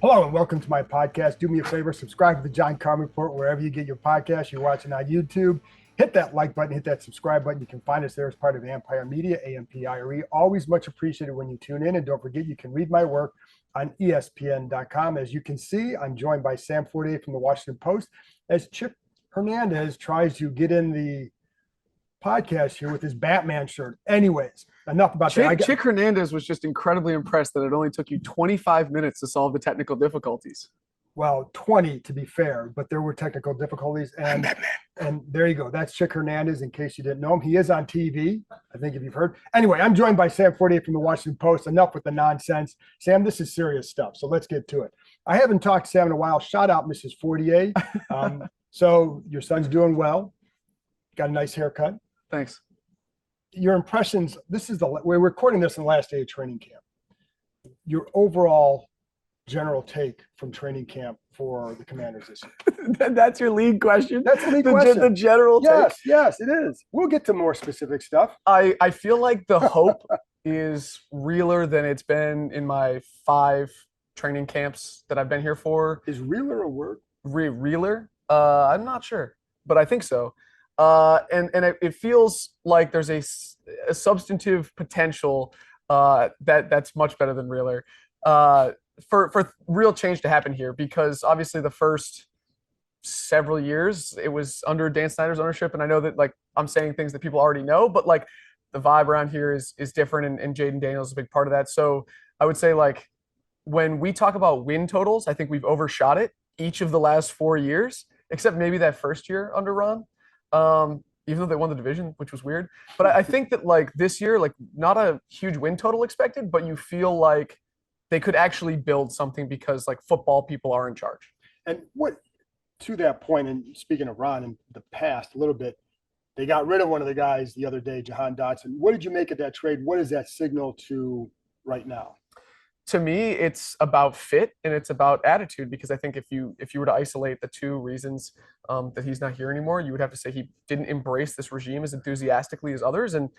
Hello and welcome to my podcast. Do me a favor, subscribe to the John Keim Report wherever you get your podcast. You're watching on YouTube. Hit that like button, hit that subscribe button. You can find us there as part of Ampire Media, Ampire. Always much appreciated when you tune in. And don't forget, you can read my work on ESPN.com. As you can see, I'm joined by Sam Fortier from the Washington Post as Chick Hernandez tries to get in the podcast here with his Batman shirt. Anyways, enough about that. Chick Hernandez was just incredibly impressed that it only took you 25 minutes to solve the technical difficulties. Well, 20 to be fair, but there were technical difficulties. And there you go. That's Chick Hernandez, in case you didn't know him. He is on TV, I think, if you've heard. Anyway, I'm joined by Sam Fortier from the Washington Post. Enough with the nonsense. Sam, this is serious stuff, so let's get to it. I haven't talked to Sam in a while. Shout out, Mrs. Fortier. So your son's doing well. Got a nice haircut. Thanks. Your impressions, we're recording this on the last day of training camp. Your overall general take from training camp for the Commanders this year. That's your lead question? That's the lead question. The general take? Yes, it is. We'll get to more specific stuff. I feel like the hope is realer than it's been in my 5 training camps that I've been here for. Is realer a word? Realer? I'm not sure, but I think so. And it feels like there's a substantive potential that's much better than realer for real change to happen here, because obviously the first several years it was under Dan Snyder's ownership, and I know that like I'm saying things that people already know, but like the vibe around here is different, and Jaden Daniels is a big part of that. So I would say, like, when we talk about win totals, I think we've overshot it each of the last 4 years, except maybe that first year under Ron. Even though they won the division, which was weird. But I think that like this year, like not a huge win total expected, but you feel like they could actually build something because like football people are in charge. And what, to that point, and speaking of Ron in the past a little bit, they got rid of one of the guys the other day, Jahan Dotson. What did you make of that trade? What does that signal to right now? To me, it's about fit and it's about attitude, because I think if you were to isolate the 2 reasons that he's not here anymore, you would have to say he didn't embrace this regime as enthusiastically as others, and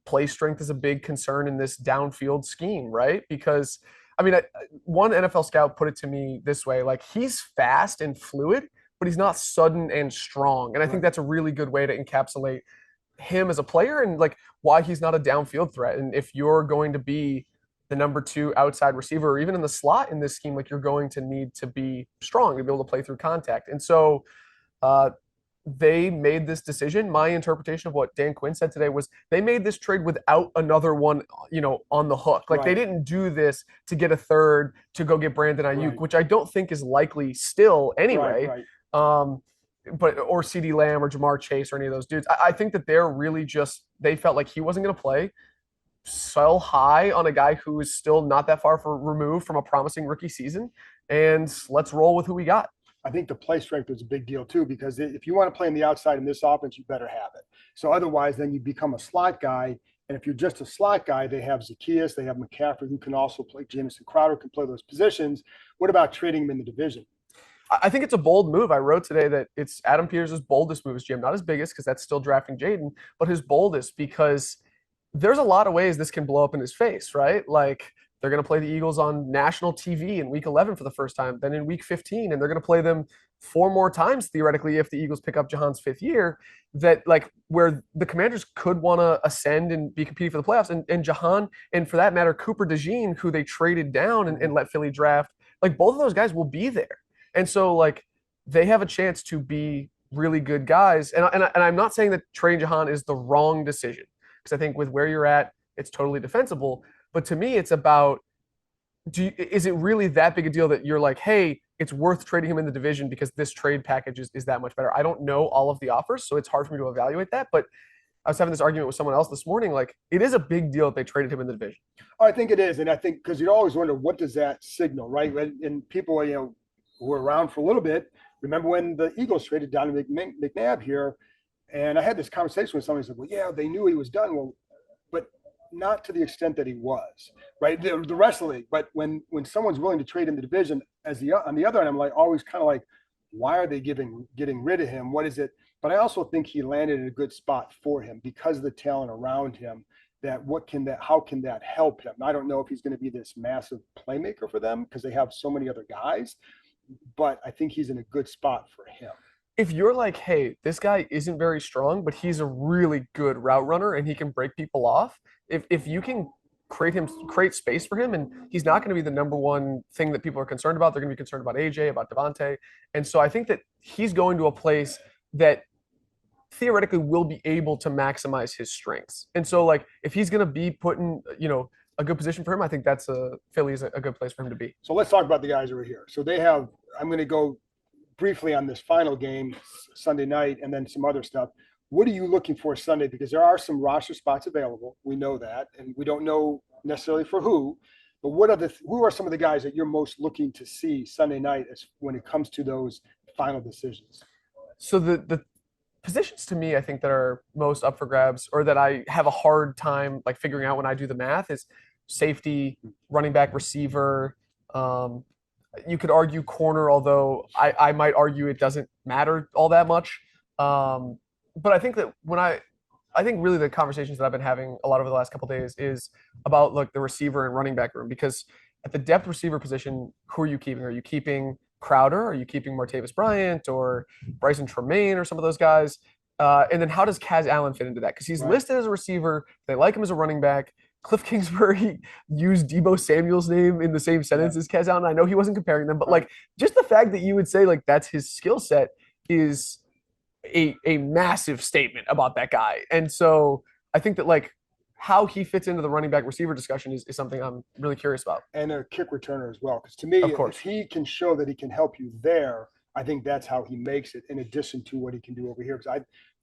play strength is a big concern in this downfield scheme, right? Because I mean, one NFL scout put it to me this way: like, he's fast and fluid, but he's not sudden and strong, and I think that's a really good way to encapsulate him as a player and like why he's not a downfield threat. And if you're going to be the number 2 outside receiver, or even in the slot in this scheme, like, you're going to need to be strong to be able to play through contact. And so they made this decision. My interpretation of what Dan Quinn said today was they made this trade without another one, on the hook. Like, They didn't do this to get a third to go get Brandon Ayuk, which I don't think is likely still anyway. Or CeeDee Lamb or Jamar Chase or any of those dudes. I think that they're really they felt like he wasn't going to play. Sell high on a guy who is still not that far removed from a promising rookie season, and let's roll with who we got. I think the play strength is a big deal too, because if you want to play on the outside in this offense, you better have it. So otherwise, then you become a slot guy. And if you're just a slot guy, they have Zacchaeus, they have McCaffrey, who can also play. Jamison Crowder can play those positions. What about trading him in the division? I think it's a bold move. I wrote today that it's Adam Peters' boldest move as GM, not his biggest, because that's still drafting Jaden, but his boldest, because there's a lot of ways this can blow up in his face, right? Like, they're going to play the Eagles on national TV in week 11 for the first time, then in week 15, and they're going to play them 4 more times, theoretically, if the Eagles pick up Jahan's 5th year, that like where the Commanders could want to ascend and be competing for the playoffs. And Jahan, and for that matter, Cooper DeJean, who they traded down and let Philly draft, like, both of those guys will be there. And so, like, they have a chance to be really good guys. And I'm not saying that trading Jahan is the wrong decision, because I think with where you're at, it's totally defensible. But to me, it's about, is it really that big a deal that you're like, hey, it's worth trading him in the division because this trade package is that much better? I don't know all of the offers, so it's hard for me to evaluate that. But I was having this argument with someone else this morning. Like, it is a big deal that they traded him in the division. I think it is. And I think because you always wonder, what does that signal, right? And people, who were around for a little bit, remember when the Eagles traded Donovan McNabb here, and I had this conversation with somebody who said, well, yeah, they knew he was done. Well, but not to the extent that he was, right? The rest of the league. But when someone's willing to trade in the division, on the other end, I'm like always kind of like, why are they getting rid of him? What is it? But I also think he landed in a good spot for him because of the talent around him. how can that help him? I don't know if he's going to be this massive playmaker for them because they have so many other guys, but I think he's in a good spot for him. If you're like, hey, this guy isn't very strong, but he's a really good route runner and he can break people off, if you can create space for him, and he's not going to be the number one thing that people are concerned about. They're going to be concerned about AJ, about Devontae. And so I think that he's going to a place that theoretically will be able to maximize his strengths. And so like if he's going to be put in, a good position for him, I think that's Philly is a good place for him to be. So let's talk about the guys over here. So I'm going to go briefly on this final game Sunday night and then some other stuff. What are you looking for Sunday? Because there are some roster spots available. We know that, and we don't know necessarily for who. But who are some of the guys that you're most looking to see Sunday night when it comes to those final decisions? So the positions to me, I think that are most up for grabs, or that I have a hard time like figuring out when I do the math, is safety, running back, receiver. You could argue corner, although I might argue it doesn't matter all that much. But I think that I think really the conversations that I've been having a lot over the last couple of days is about like the receiver and running back room, because at the depth receiver position, who are you keeping? Are you keeping Crowder? Are you keeping Martavis Bryant or Bryson Tremaine or some of those guys? And then how does Kaz Allen fit into that? Because he's listed as a receiver. They like him as a running back. Cliff Kingsbury used Deebo Samuel's name in the same sentence as Kaz Allen. I know he wasn't comparing them, but like just the fact that you would say like that's his skill set is a massive statement about that guy. And so I think that like how he fits into the running back receiver discussion is something I'm really curious about. And a kick returner as well. Because to me, if he can show that he can help you there, I think that's how he makes it, in addition to what he can do over here.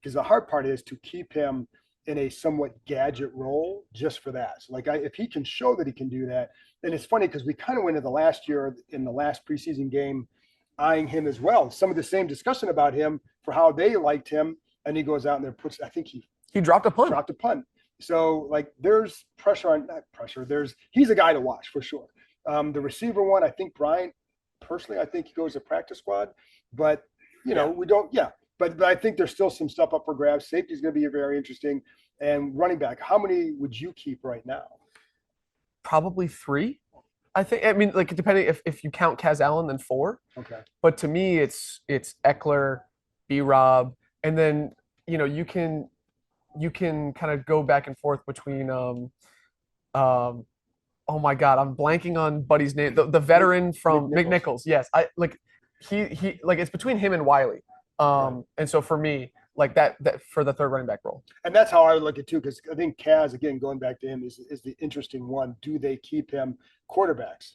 Because the hard part is to keep him in a somewhat gadget role just for that. So like if he can show that he can do that, and it's funny because we kind of went into the last year in the last preseason game eyeing him as well. Some of the same discussion about him for how they liked him, and he goes out and I think he dropped a punt. So like there's he's a guy to watch for sure. The receiver one, I think Bryant, personally, I think he goes to practice squad, but we don't, but I think there's still some stuff up for grabs. Safety is going to be very interesting. And running back, how many would you keep right now? Probably 3. I mean, like depending if you count Kaz Allen, then 4. Okay. But to me, it's Eckler, B-Rob, and then you can kind of go back and forth between oh my God, I'm blanking on Buddy's name, the veteran from McNichols. Yes, I like he like it's between him and Wiley. And so for me, like that for the third running back role. And that's how I would look at it too, because I think Kaz, again, going back to him, is the interesting one. Do they keep him? Quarterbacks.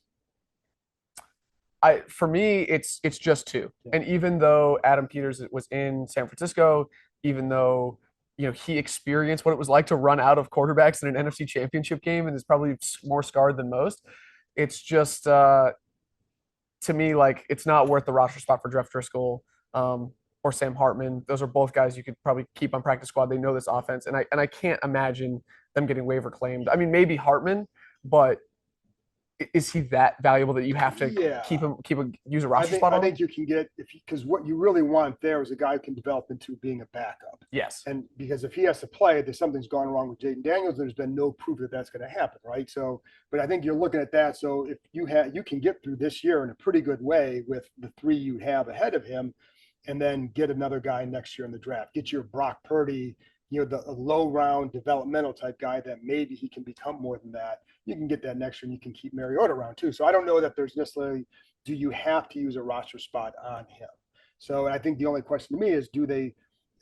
For me, it's just 2. Yeah. And even though Adam Peters was in San Francisco, even though he experienced what it was like to run out of quarterbacks in an NFC Championship game and is probably more scarred than most, it's just to me like it's not worth the roster spot for Jeff Driscoll. Or Sam Hartman. Those are both guys you could probably keep on practice squad. They know this offense, and I can't imagine them getting waiver claimed. I mean, maybe Hartman, but is he that valuable that you have to use a roster spot on? I think you can get because what you really want there is a guy who can develop into being a backup. Yes. And because if he has to play, there's something's gone wrong with Jaden Daniels. There's been no proof that that's going to happen, right? So, but I think you're looking at that. So if you can get through this year in a pretty good way with the 3 you have ahead of him, and then get another guy next year in the draft. Get your Brock Purdy, the low round developmental type guy that maybe he can become more than that. You can get that next year, and you can keep Mariota around too. So I don't know that there's necessarily, do you have to use a roster spot on him? So I think the only question to me is,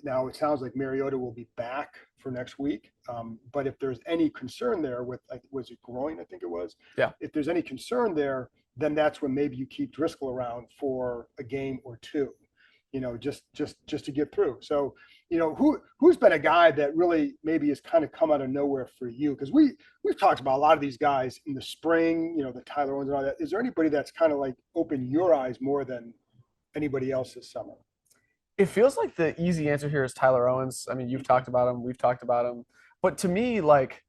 now it sounds like Mariota will be back for next week. But if there's any concern there with, was it groin? I think it was. Yeah. If there's any concern there, then that's when maybe you keep Driscoll around for a game or 2. Just to get through. So, who's been a guy that really maybe has kind of come out of nowhere for you? Because we've talked about a lot of these guys in the spring, the Tyler Owens and all that. Is there anybody that's kind of like opened your eyes more than anybody else this summer? It feels like the easy answer here is Tyler Owens. I mean, you've talked about him. We've talked about him. But to me, like,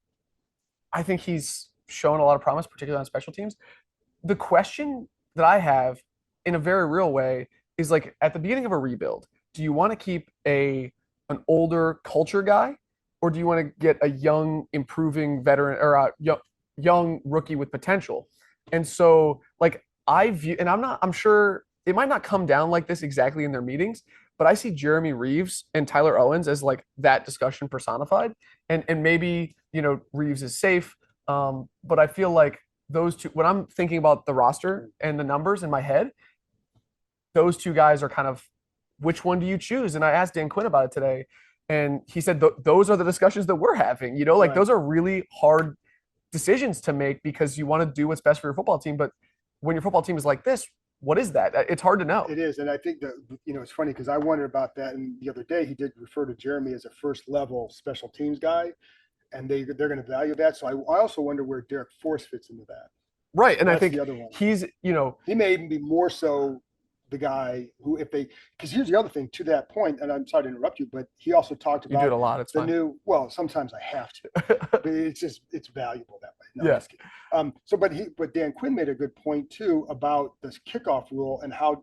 I think he's shown a lot of promise, particularly on special teams. The question that I have in a very real way is like at the beginning of a rebuild, do you want to keep an older culture guy or do you want to get a young, improving veteran or a young rookie with potential? And so, like, I view, and I'm sure it might not come down like this exactly in their meetings, but I see Jeremy Reeves and Tyler Owens as like that discussion personified. And maybe, Reeves is safe. But I feel like those two, when I'm thinking about the roster and the numbers in my head, those two guys are kind of which one do you choose? And I asked Dan Quinn about it today, and he said those are the discussions that we're having. Like Right. those are really hard decisions to make because you want to do what's best for your football team. But when your football team is like this, what is that? It's hard to know. It is, and I think that it's funny because I wondered about that. And the other day, he did refer to Jeremy as a first level special teams guy, and they're going to value that. So I also wonder where Derek Force fits into that. Right, and I That's think the other one. he's He may even be more so the guy who, if they, because here's the other thing to that point, and I'm sorry to interrupt you, but he also talked you do it a about lot. It's the fine. new. Well, sometimes I have to, but it's valuable that way. No, I'm Yeah. just kidding. But Dan Quinn made a good point too about this kickoff rule and how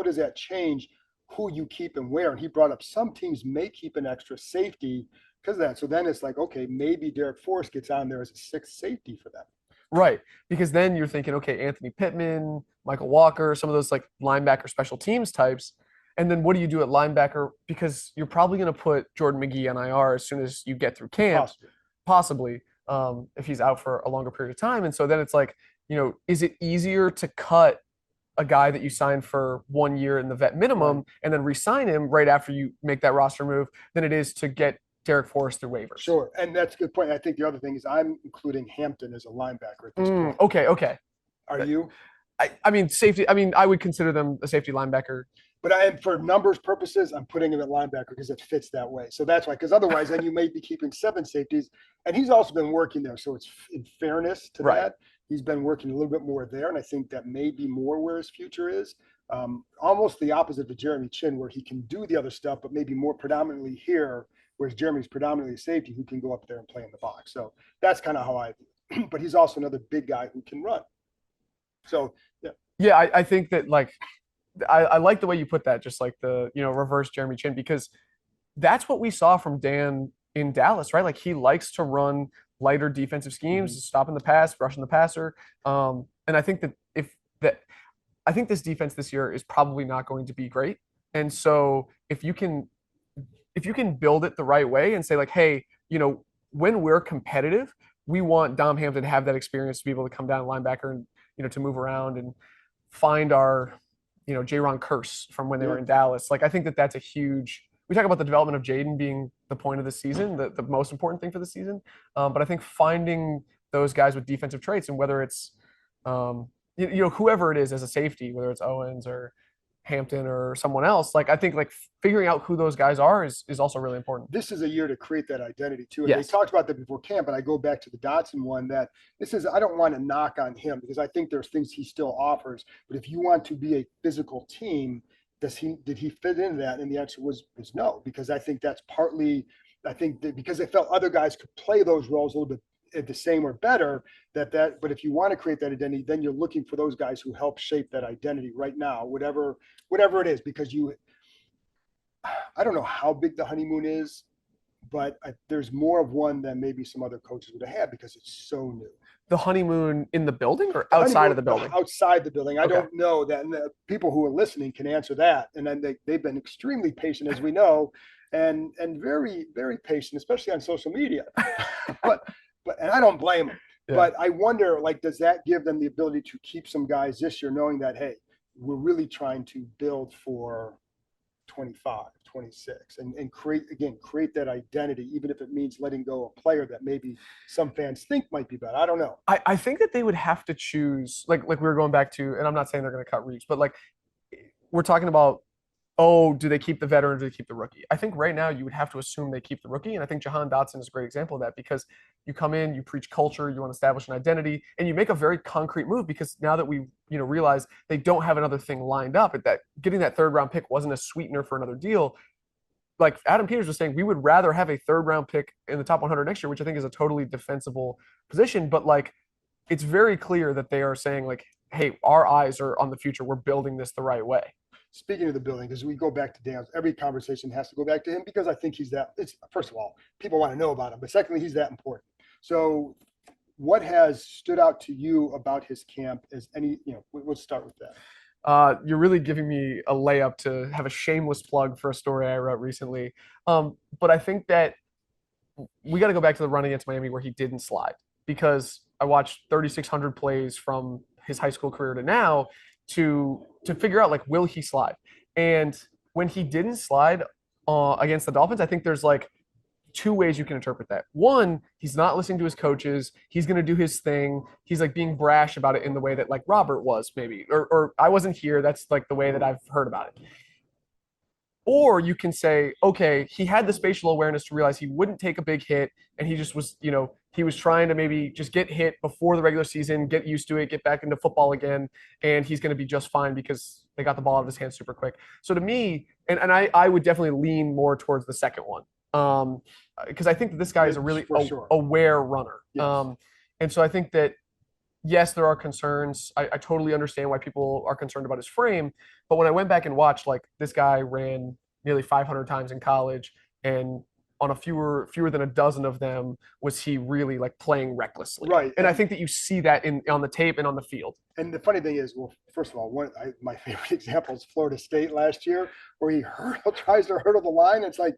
does that change who you keep and where. And he brought up some teams may keep an extra safety because of that. So then it's like, okay, maybe Derek Force gets on there as a sixth safety for them. Right. Because then you're thinking, okay, Anthony Pittman, Michael Walker, some of those like linebacker special teams types. And then what do you do at linebacker? Because you're probably going to put Jordan McGee on IR as soon as you get through camp, possibly, if he's out for a longer period of time. And so then it's like, is it easier to cut a guy that you signed for 1 year in the vet minimum and then re-sign him right after you make that roster move than it is to get Derek Force through waivers? Sure, and that's a good point. I think the other thing is I'm including Hampton as a linebacker at this point. Okay. Are you? I mean, safety. I mean, I would consider them a safety linebacker. But I am, for numbers purposes, I'm putting him at linebacker because it fits that way. So that's why, because otherwise, then you may be keeping 7 safeties, and he's also been working there. So it's in fairness to that, he's been working a little bit more there, and I think that may be more where his future is. Almost the opposite of Jeremy Chin, where he can do the other stuff, but maybe more predominantly here, whereas Jeremy's predominantly a safety who can go up there and play in the box. So that's kind of how I view it. But he's also another big guy who can run. So yeah, I think that like I like the way you put that, just like the reverse Jeremy Chin, because that's what we saw from Dan in Dallas, right? Like he likes to run lighter defensive schemes, stopping the pass, rushing the passer. And I think I think this defense this year is probably not going to be great. And so if you can build it the right way and say like, hey, when we're competitive, we want Dom Hampton to have that experience to be able to come down linebacker and to move around and find our Jaron Curse from when they were in Dallas. Like I think that's a huge. We talk about the development of Jaden being the point of the season, the most important thing for the season. But I think finding those guys with defensive traits, and whether it's whoever it is as a safety, whether it's Owens or Hampton or someone else, like I think like figuring out who those guys are is also really important. This is a year to create that identity too. And yes. They talked about that before camp, but I go back to the Dotson one that I don't want to knock on him because I think there's things he still offers. But if you want to be a physical team, did he fit into that? And the answer was no, because I think that's partly, that because they felt other guys could play those roles a little bit the same or better, but if you want to create that identity, then you're looking for those guys who help shape that identity right now, whatever it is, because I don't know how big the honeymoon is, but there's more of one than maybe some other coaches would have had because it's so new. The honeymoon in the building or outside of the building? Outside the building. I don't know that. And the people who are listening can answer that. And then they've been extremely patient, as we know, and very, very patient, especially on social media. But and I don't blame them. Yeah. But I wonder, like, does that give them the ability to keep some guys this year, knowing that, hey, we're really trying to build for 25, 26 and create that identity, even if it means letting go a player that maybe some fans think might be bad. I don't know. I think that they would have to choose, like we were going back to, and I'm not saying they're going to cut Reeves, but like we're talking about, do they keep the veteran or do they keep the rookie? I think right now you would have to assume they keep the rookie. And I think Jahan Dotson is a great example of that because you come in, you preach culture, you want to establish an identity, and you make a very concrete move because now that we realize they don't have another thing lined up, that getting that 3rd round pick wasn't a sweetener for another deal. Like Adam Peters was saying, we would rather have a 3rd round pick in the top 100 next year, which I think is a totally defensible position. But like, it's very clear that they are saying like, hey, our eyes are on the future. We're building this the right way. speaking of the building, because we go back to Dan's, every conversation has to go back to him because I think he's that. It's first of all, people want to know about him, but secondly, he's that important. So, what has stood out to you about his camp? As any, we'll start with that. You're really giving me a layup to have a shameless plug for a story I wrote recently. But I think that we got to go back to the run against Miami where he didn't slide because I watched 3,600 plays from his high school career to now to figure out like will he slide? And when he didn't slide against the Dolphins, I think there's like two ways you can interpret that. One, he's not listening to his coaches. He's going to do his thing. He's like being brash about it in the way that like Robert was maybe, or I wasn't here. That's like the way that I've heard about it. Or you can say, okay, he had the spatial awareness to realize he wouldn't take a big hit. And he just was, he was trying to maybe just get hit before the regular season, get used to it, get back into football again. And he's going to be just fine because they got the ball out of his hands super quick. So to me, and I would definitely lean more towards the second one. Because I think that this guy is a really aware runner. Yes. And so I think that, yes, there are concerns. I totally understand why people are concerned about his frame. But when I went back and watched, like this guy ran nearly 500 times in college, and on fewer than a dozen of them was he really like playing recklessly. Right. And I think that you see that on the tape and on the field. And the funny thing is, well, first of all, my favorite example is Florida State last year, where he tries to hurdle the line. It's like,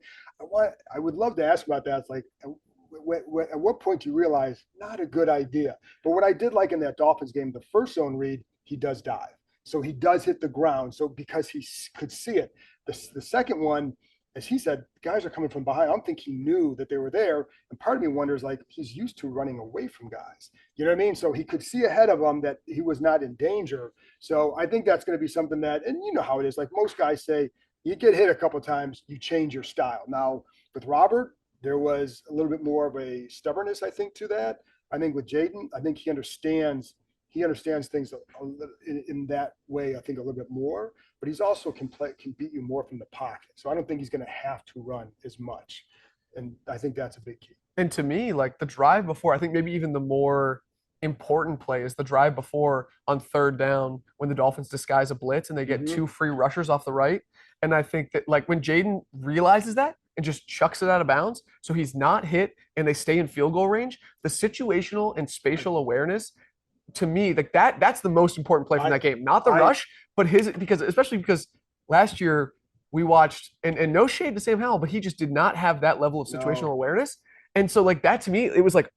I would love to ask about that. It's like, at what point do you realize not a good idea? But what I did like in that Dolphins game, the first zone read, he does dive. So he does hit the ground. So because he could see it. The second one, as he said, guys are coming from behind. I don't think he knew that they were there. And part of me wonders, like, he's used to running away from guys. You know what I mean? So he could see ahead of him that he was not in danger. So I think that's going to be something that, and you know how it is, like most guys say, you get hit a couple of times, you change your style. Now, with Robert, there was a little bit more of a stubbornness, I think, to that. I think with Jaden, I think he understands things in that way, I think, a little bit more, but he's also can beat you more from the pocket. So I don't think he's going to have to run as much. And I think that's a big key. And to me, like the drive before, I think maybe even the more important play is the drive before on third down when the Dolphins disguise a blitz and they get two free rushers off the right. And I think that like when Jaden realizes that and just chucks it out of bounds, so he's not hit and they stay in field goal range, the situational and spatial awareness, to me, like that's the most important play from that game. Not the rush, but especially because last year we watched, and no shade to Sam Howell, but he just did not have that level of situational awareness. And so like that to me, it was like,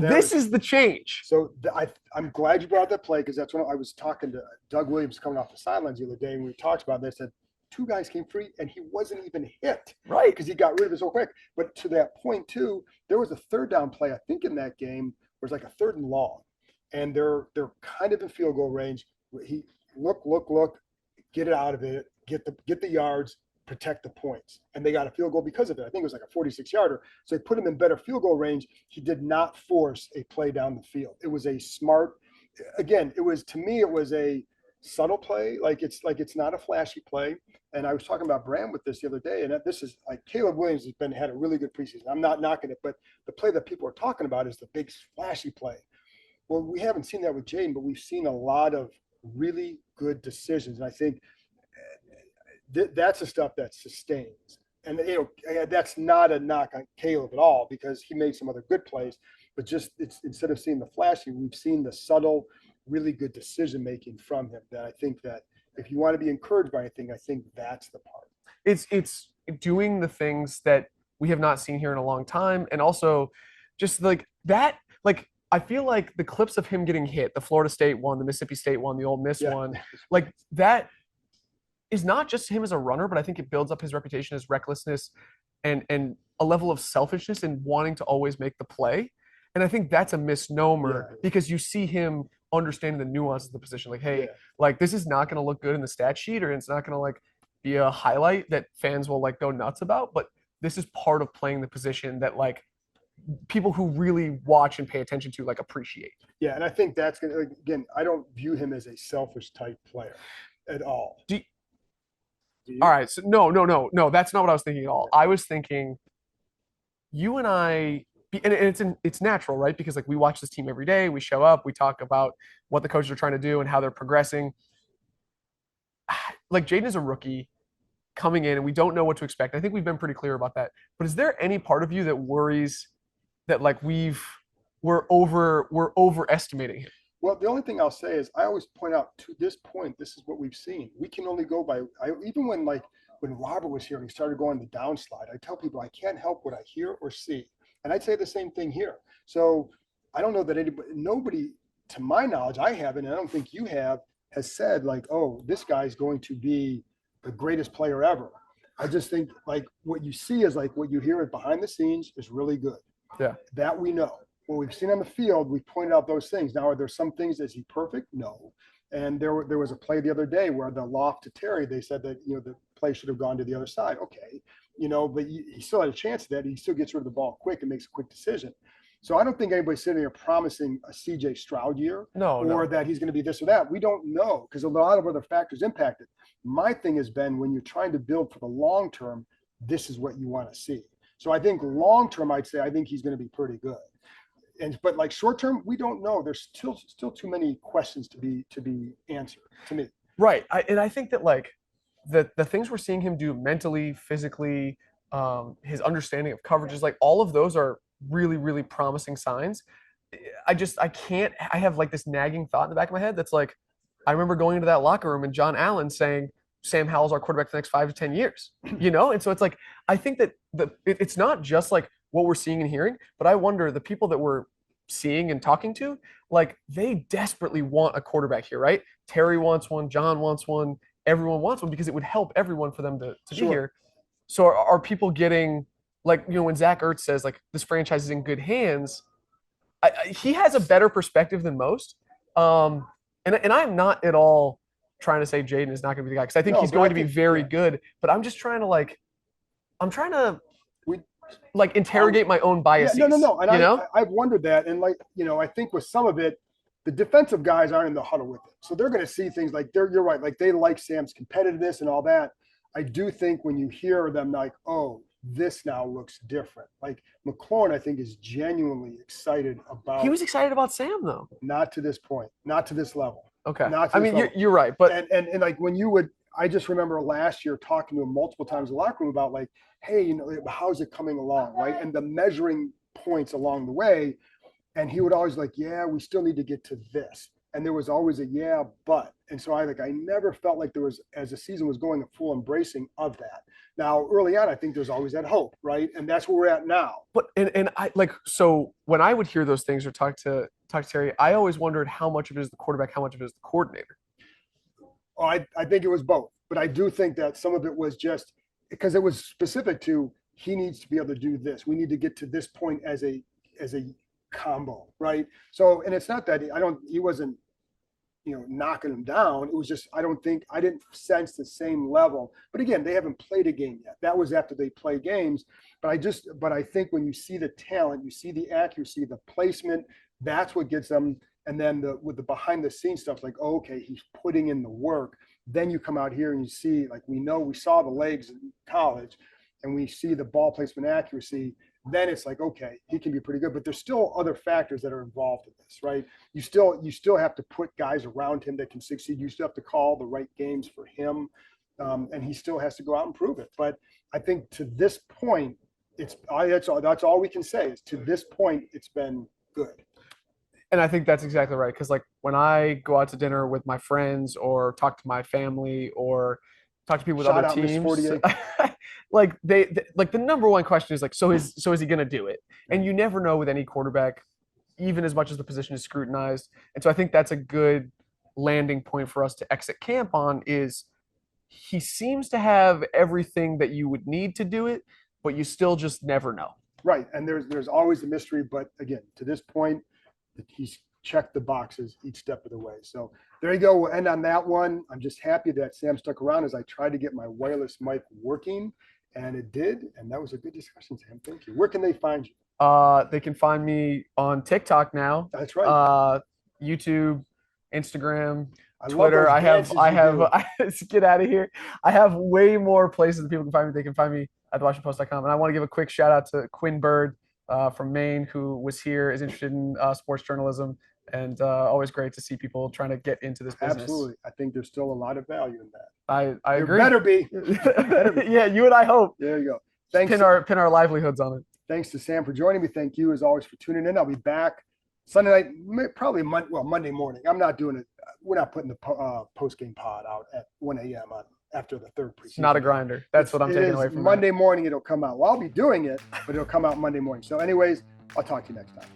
this is the change. So I'm glad you brought that play because that's when I was talking to Doug Williams coming off the sidelines the other day, and we talked about this. Said two guys came free, and he wasn't even hit, right? Because he got rid of it so quick. But to that point too, there was a third down play I think in that game where it was like a third and long, and they're kind of in field goal range. He look, get it out of it, get the yards, protect the points. And they got a field goal because of it. I think it was like a 46-yarder. So they put him in better field goal range. He did not force a play down the field. It was a smart, again, it was a subtle play. Like it's not a flashy play. And I was talking about Bram with this the other day. And this is like Caleb Williams had a really good preseason. I'm not knocking it, but the play that people are talking about is the big flashy play. Well, we haven't seen that with Jaden, but we've seen a lot of really good decisions. And I think that's the stuff that sustains. And, that's not a knock on Caleb at all because he made some other good plays. But just instead of seeing the flashy, we've seen the subtle, really good decision-making from him that I think that if you want to be encouraged by anything, I think that's the part. It's doing the things that we have not seen here in a long time. And also just like that, like, I feel like the clips of him getting hit, the Florida State one, the Mississippi State one, the Ole Miss one, like that is not just him as a runner, but I think it builds up his reputation as recklessness and a level of selfishness and wanting to always make the play. And I think that's a misnomer because you see him understanding the nuances of the position. Like, hey, like this is not going to look good in the stat sheet or it's not going to like be a highlight that fans will like go nuts about. But this is part of playing the position that like people who really watch and pay attention to like appreciate. Yeah, and I think that's gonna, again, I don't view him as a selfish type player at all. All right, so no, that's not what I was thinking at all. I was thinking you and I, and it's natural, right? Because like we watch this team every day, we show up, we talk about what the coaches are trying to do and how they're progressing. like Jaden is a rookie coming in and we don't know what to expect. I think we've been pretty clear about that. But is there any part of you that worries that like we're overestimating him? Well, the only thing I'll say is I always point out to this point, this is what we've seen. We can only go by, even when Robert was here and he started going the downslide, I tell people I can't help what I hear or see. And I'd say the same thing here. So I don't know that nobody, to my knowledge, I haven't, and I don't think you have, has said like, oh, this guy's going to be the greatest player ever. I just think like what you see is like what you hear behind the scenes is really good. Yeah. That we know. What we've seen on the field, we've pointed out those things. Now, are there some things, is he perfect? No. And there was a play the other day where the loft to Terry, they said that, the play should have gone to the other side. Okay. But he still had a chance of that. He still gets rid of the ball quick and makes a quick decision. So I don't think anybody's sitting there promising a CJ Stroud year or that he's going to be this or that. We don't know because a lot of other factors impact it. My thing has been when you're trying to build for the long term, this is what you want to see. So I think long term, I'd say I think he's going to be pretty good. But like short term, we don't know. There's still too many questions to be answered to me. Right. I think that like the things we're seeing him do mentally, physically, his understanding of coverages, like all of those are really, really promising signs. I have like this nagging thought in the back of my head that's like, I remember going into that locker room and John Allen saying, Sam Howell's our quarterback for the next 5 to 10 years, And so it's like, I think that it's not just like what we're seeing and hearing, but I wonder the people that we're seeing and talking to, like they desperately want a quarterback here, right? Terry wants one, John wants one, everyone wants one because it would help everyone for them to be here. So are people getting like, when Zach Ertz says like this franchise is in good hands, he has a better perspective than most. And I'm not at all trying to say Jaden is not going to be the guy because I think he's going to be very good, but I'm just trying to interrogate my own biases. No. And I've wondered that. And I think with some of it, the defensive guys aren't in the huddle with it. So they're going to see things like you're right. Like they like Sam's competitiveness and all that. I do think when you hear them like, oh, this now looks different. Like McLaurin, I think is genuinely excited about. He was excited about Sam though. Not to this point, not to this level. Okay. You're right. But and like when you would, I just remember last year talking to him multiple times in the locker room about like, hey, how's it coming along, right? And the measuring points along the way. And he would always like, yeah, we still need to get to this. And there was always a yeah, but. And so I never felt like there was, as the season was going, a full embracing of that. Now, early on, I think there's always that hope, right? And that's where we're at now. But and I like, so when I would hear those things or talk to Terry, I always wondered how much of it is the quarterback, how much of it is the coordinator. Oh, I think it was both. But I do think that some of it was just because it was specific to he needs to be able to do this. We need to get to this point as a combo, right? So, and it's not that he wasn't, knocking him down. It was just, I didn't sense the same level. But again, they haven't played a game yet. That was after they play games. But I think when you see the talent, you see the accuracy, the placement, that's what gets them. And then with the behind the scenes stuff, like, oh, okay, he's putting in the work. Then you come out here and you see, like, we saw the legs in college and we see the ball placement accuracy. Then it's like, okay, he can be pretty good, but there's still other factors that are involved in this, right? You still have to put guys around him that can succeed. You still have to call the right games for him, and he still has to go out and prove it. But I think to this point, that's all we can say is to this point, it's been good. And I think that's exactly right. Because like when I go out to dinner with my friends or talk to my family or talk to people with other teams, like they like the number one question is like, so is he going to do it? And you never know with any quarterback, even as much as the position is scrutinized. And so I think that's a good landing point for us to exit camp on is he seems to have everything that you would need to do it, but you still just never know. Right. And there's always a mystery. But again, to this point, he's checked the boxes each step of the way. So there you go. We'll end on that one. I'm just happy that Sam stuck around as I tried to get my wireless mic working, and it did. And that was a good discussion, Sam. Thank you. Where can they find you? They can find me on TikTok now. That's right. YouTube, Instagram, Twitter. I have get out of here. I have way more places that people can find me. They can find me at thewashingtonpost.com. And I want to give a quick shout out to Quinn Bird, from Maine who was here, is interested in sports journalism, and always great to see people trying to get into this business. Absolutely. I think there's still a lot of value in that. I There agree. better be. Better be. Yeah, you and I hope. There you go. Thanks. Pin our livelihoods on it. Thanks to Sam for joining me. Thank you as always for tuning in. I'll be back Sunday night, probably Monday morning. I'm not doing it. We're not putting the post-game pod out at 1 a.m. after the third preseason. It's not a grinder. That's what I'm taking away from Monday morning. It'll come out. Well, I'll be doing it, but it'll come out Monday morning. So anyways, I'll talk to you next time.